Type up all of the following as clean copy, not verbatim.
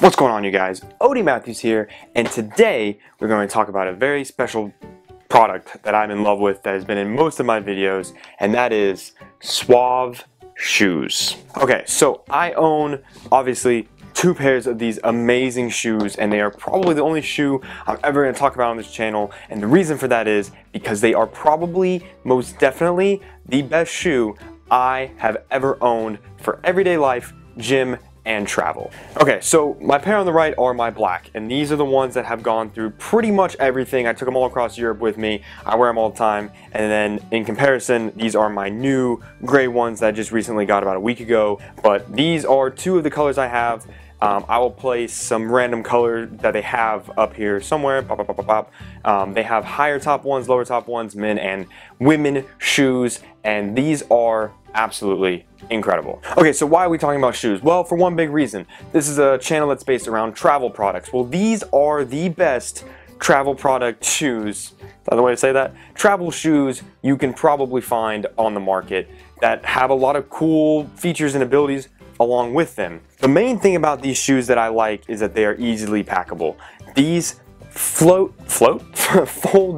What's going on, you guys? Odie Matthews here, and today we're going to talk about a very special product that I'm in love with that has been in most of my videos, and that is SUAV shoes. Okay, so I own, obviously, 2 pairs of these amazing shoes, and they are probably the only shoe I'm ever going to talk about on this channel, and the reason for that is because they are probably, most definitely, the best shoe I have ever owned for everyday life, gym, and travel. Okay, so my pair on the right are my black, and these are the ones that have gone through pretty much everything. I took them all across Europe with me. I wear them all the time, and then in comparison, these are my new gray ones that I just recently got about a week ago, but these are 2 of the colors I have. I will place some random color that they have up here somewhere. They have higher top ones, lower top ones, men and women shoes, and these are absolutely incredible. Okay, so why are we talking about shoes? Well, for one big reason. This is a channel that's based around travel products. Well, these are the best travel product shoes. Is that the way to say that? Travel shoes you can probably find on the market that have a lot of cool features and abilities along with them. The main thing about these shoes that I like is that they are easily packable. These fold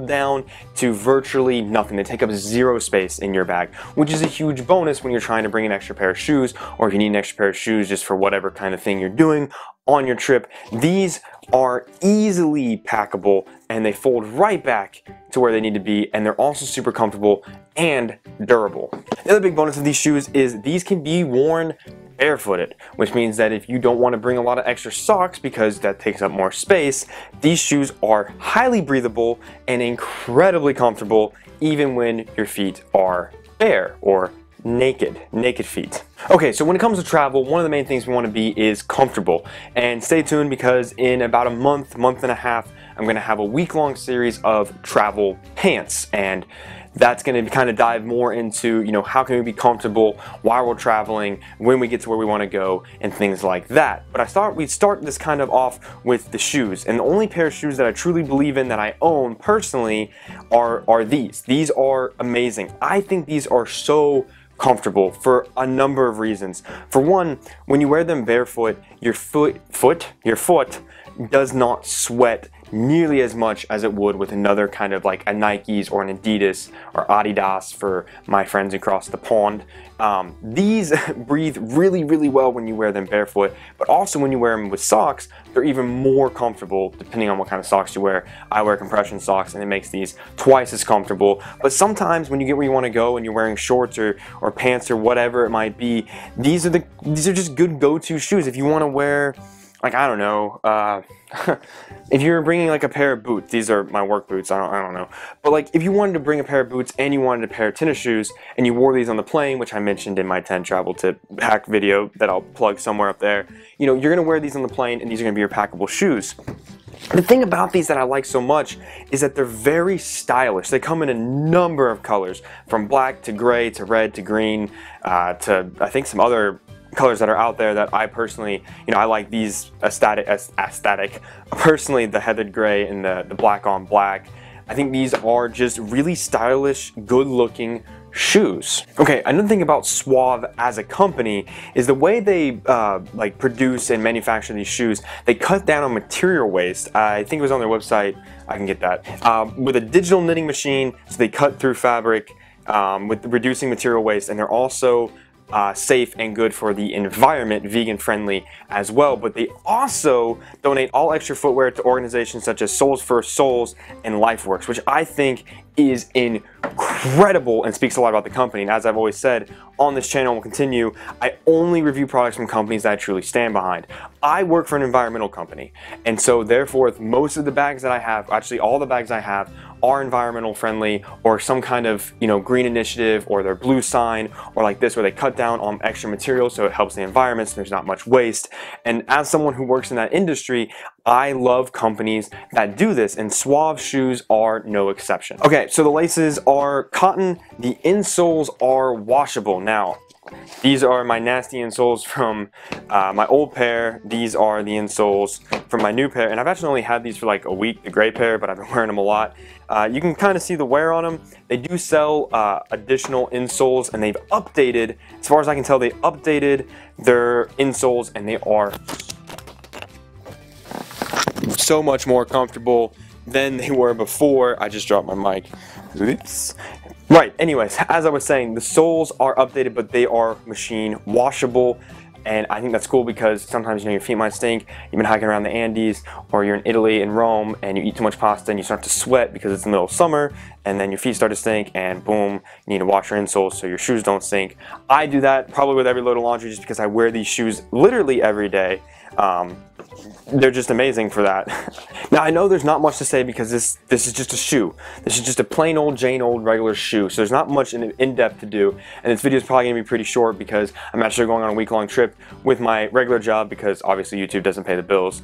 down to virtually nothing. They take up 0 space in your bag, which is a huge bonus when you're trying to bring an extra pair of shoes, or if you need an extra pair of shoes just for whatever kind of thing you're doing on your trip. These are easily packable, and they fold right back to where they need to be, and they're also super comfortable and durable. The other big bonus of these shoes is these can be worn barefooted, which means that if you don't want to bring a lot of extra socks because that takes up more space, these shoes are highly breathable and incredibly comfortable even when your feet are bare or naked feet. Okay, so when it comes to travel, one of the main things we want to be is comfortable. And stay tuned, because in about a month and a half, I'm going to have a week-long series of travel pants, and that's going to kind of dive more into, you know, how can we be comfortable while we're traveling, when we get to where we want to go, and things like that. But we start this kind of off with the shoes, and the only pair of shoes that I truly believe in that I own personally are these. These are amazing. I think these are so comfortable for a number of reasons. For one, when you wear them barefoot, your foot does not sweat nearly as much as it would with another kind of like a Nike's or an Adidas or Adidas for my friends across the pond. These breathe really well when you wear them barefoot, but also when you wear them with socks, they're even more comfortable depending on what kind of socks you wear. I wear compression socks, and it makes these twice as comfortable. But sometimes when you get where you want to go and you're wearing shorts or pants or whatever it might be, these are just good go-to shoes. If you want to wear, like, I don't know, if you're bringing like a pair of boots, these are my work boots, I don't know, but like if you wanted to bring a pair of boots and you wanted a pair of tennis shoes and you wore these on the plane, which I mentioned in my 10 travel tip hack video that I'll plug somewhere up there, you know, you're gonna wear these on the plane and these are gonna be your packable shoes. The thing about these that I like so much is that they're very stylish. They come in a number of colors, from black to gray to red to green to I think some other colors that are out there that I personally, you know, I like these aesthetic. Personally, the heathered gray and the black on black. I think these are just really stylish, good looking shoes. Okay, another thing about SUAV as a company is the way they like produce and manufacture these shoes. They cut down on material waste. I think it was on their website. I can get that. With a digital knitting machine, so they cut through fabric with reducing material waste, and they're also safe and good for the environment, vegan friendly as well. But they also donate all extra footwear to organizations such as Soles for Souls and LifeWorks, which I think is incredible and speaks a lot about the company. And as I've always said on this channel and will continue, I only review products from companies that I truly stand behind. I work for an environmental company, and so therefore most of the bags that I have, actually all the bags I have, are environmental friendly or some kind of, you know, green initiative, or their blue sign, or like this where they cut down on extra materials so it helps the environment, so there's not much waste. And as someone who works in that industry, I love companies that do this, and SUAV shoes are no exception. Okay, so the laces are cotton. The insoles are washable. Now, these are my nasty insoles from my old pair. These are the insoles from my new pair, and I've actually only had these for like a week, the gray pair, but I've been wearing them a lot. You can kind of see the wear on them. They do sell additional insoles, and they've updated, as far as I can tell, they updated their insoles, and they are so much more comfortable than they were before. I just dropped my mic. Oops. Right, anyways, as I was saying, the soles are updated, but they are machine washable. And I think that's cool because sometimes, you know, your feet might stink. You've been hiking around the Andes, or you're in Italy, in Rome, and you eat too much pasta and you start to sweat because it's the middle of summer, and then your feet start to stink, and boom, you need to wash your insoles so your shoes don't stink. I do that probably with every load of laundry just because I wear these shoes literally every day. They're just amazing for that. Now I know there's not much to say because this is just a shoe. This is just a plain old Jane old regular shoe, so there's not much in depth to do, and this video is probably gonna be pretty short because I'm actually going on a week-long trip with my regular job because obviously YouTube doesn't pay the bills.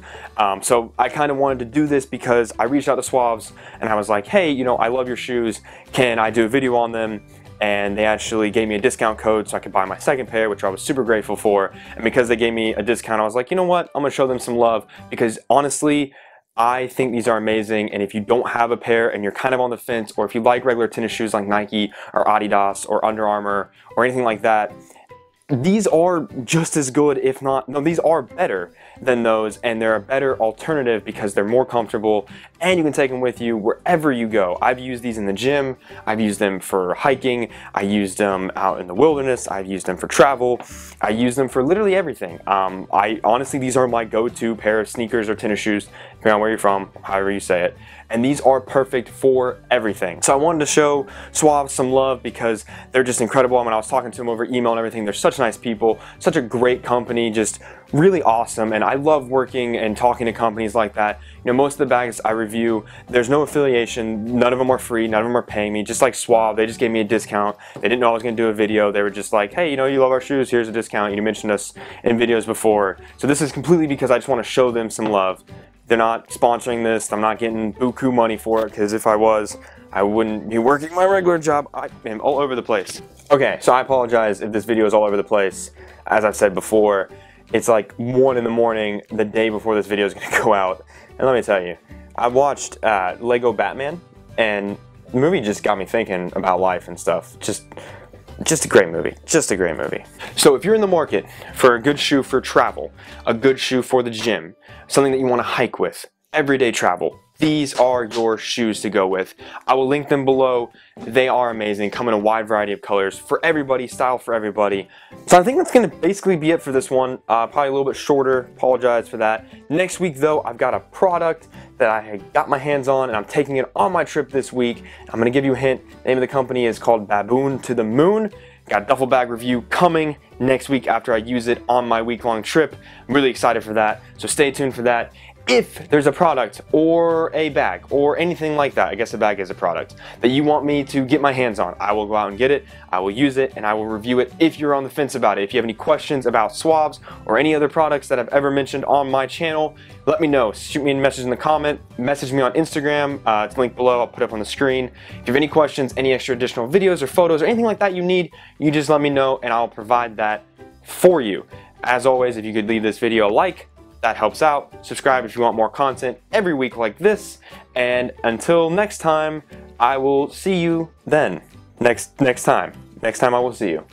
So I kind of wanted to do this because I reached out to SUAVs and I was like, hey, you know, I love your shoes, can I do a video on them? And they actually gave me a discount code so I could buy my second pair, which I was super grateful for. And because they gave me a discount, I was like, you know what, I'm gonna show them some love because honestly, I think these are amazing. And if you don't have a pair and you're kind of on the fence, or if you like regular tennis shoes like Nike or Adidas or Under Armour or anything like that, these are just as good, if not, no, these are better than those, and they're a better alternative because they're more comfortable and you can take them with you wherever you go. I've used these in the gym, I've used them for hiking, I used them out in the wilderness, I've used them for travel, I use them for literally everything. Honestly, these are my go-to pair of sneakers or tennis shoes, depending on where you're from, however you say it. And these are perfect for everything. So I wanted to show SUAV some love because they're just incredible. When I was talking to them over email and everything, they're such nice people, such a great company, just really awesome. And I love working and talking to companies like that. You know, most of the bags I review, there's no affiliation, none of them are free, none of them are paying me, just like SUAV, they just gave me a discount. They didn't know I was gonna do a video. They were just like, hey, you know, you love our shoes, here's a discount. You mentioned us in videos before. So this is completely because I just wanna show them some love. They're not sponsoring this. I'm not getting buku money for it because if I was, I wouldn't be working my regular job. I am all over the place. Okay, so I apologize if this video is all over the place. As I've said before, it's like 1 in the morning the day before this video is gonna go out. And let me tell you, I watched Lego Batman, and the movie just got me thinking about life and stuff. Just a great movie, just a great movie. So if you're in the market for a good shoe for travel, a good shoe for the gym, something that you want to hike with, everyday travel, these are your shoes to go with. I will link them below. They are amazing, come in a wide variety of colors for everybody, style for everybody. So I think that's gonna basically be it for this one. Probably a little bit shorter, apologize for that. Next week though, I've got a product that I got my hands on and I'm taking it on my trip this week. I'm gonna give you a hint. The name of the company is called Baboon to the Moon. Got a duffel bag review coming next week after I use it on my week-long trip. I'm really excited for that, so stay tuned for that. If there's a product or a bag or anything like that, I guess a bag is a product, that you want me to get my hands on, I will go out and get it, I will use it, and I will review it if you're on the fence about it. If you have any questions about SUAVs or any other products that I've ever mentioned on my channel, let me know. Shoot me a message in the comment, message me on Instagram, it's linked below, I'll put it up on the screen. If you have any questions, any extra additional videos or photos or anything like that you need, you just let me know and I'll provide that for you. As always, if you could leave this video a like, that helps out. Subscribe if you want more content every week like this. And until next time, I will see you then. Next time I will see you.